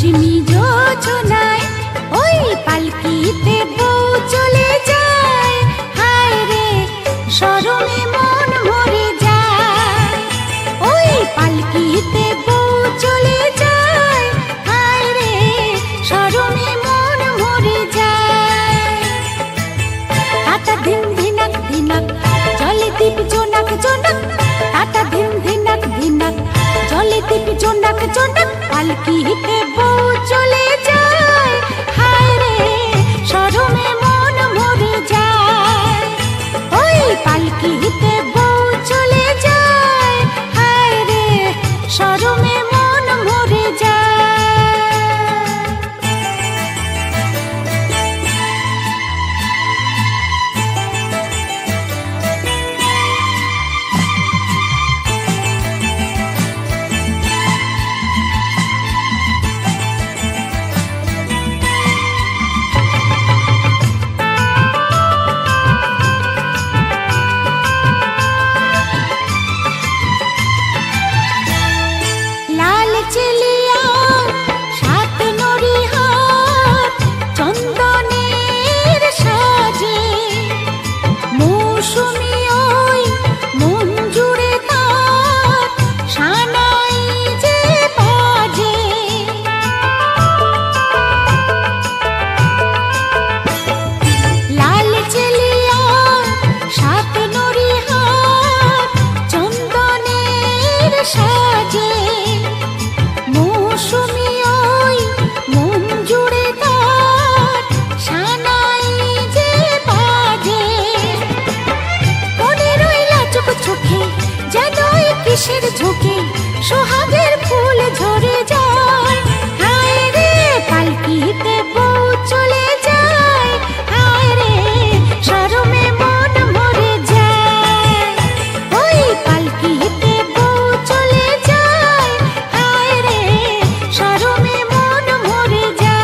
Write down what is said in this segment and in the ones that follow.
মৌসুমী যোজনায় ওই পালকিতে বউ চলে যায়, হায় রে শরমে মন মরে যায়। ওই পালকিতে বউ চলে যায়, হায় রে শরমে মন মরে যায়। তাতা ধিন ধিনাক ধিনাক জলে দীপ জোনাক জোনাক, তাতা ধিন ধিনাক ধিনাক জলে দীপ জোনাক জোনাক, পালকিতে বউ চলে যায়, হায় রে শরমে মন মরে যায়। ওই পালকিতে বউ চলে যায়, হায় রে শরমে মন মরে যায়। কিসের ঝুঁকে সোহাগের ফুল ঝরে যায়, হায় রে পালকিতে বউ চলে যায়, হায় রে শরমে মন মরে যায়। ওই পালকিতে বউ চলে যায়, হায় রে শরমে মন মরে যায়।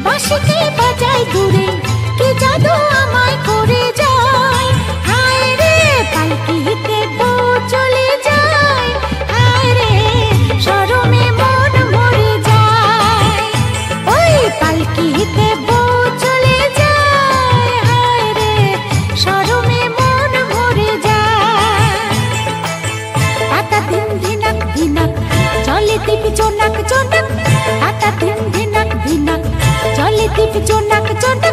বাঁশিকে বাজায় দূরে, কি জাদু আমায় করে যায়, হায় রে পালকিতে বউ চলে যায়, হায় রে শরমে মন মরে যায়। ওই পালকিতে বউ চলে যায়, হায় রে শরমে মন মরে যায়। তাতা ধিন ধিনাক ধিনাক জলে দীপ জোনাক জোনাক, তাতা ধিন ধিনাক ধিনাক জলে দীপ জোনাক জোনাক,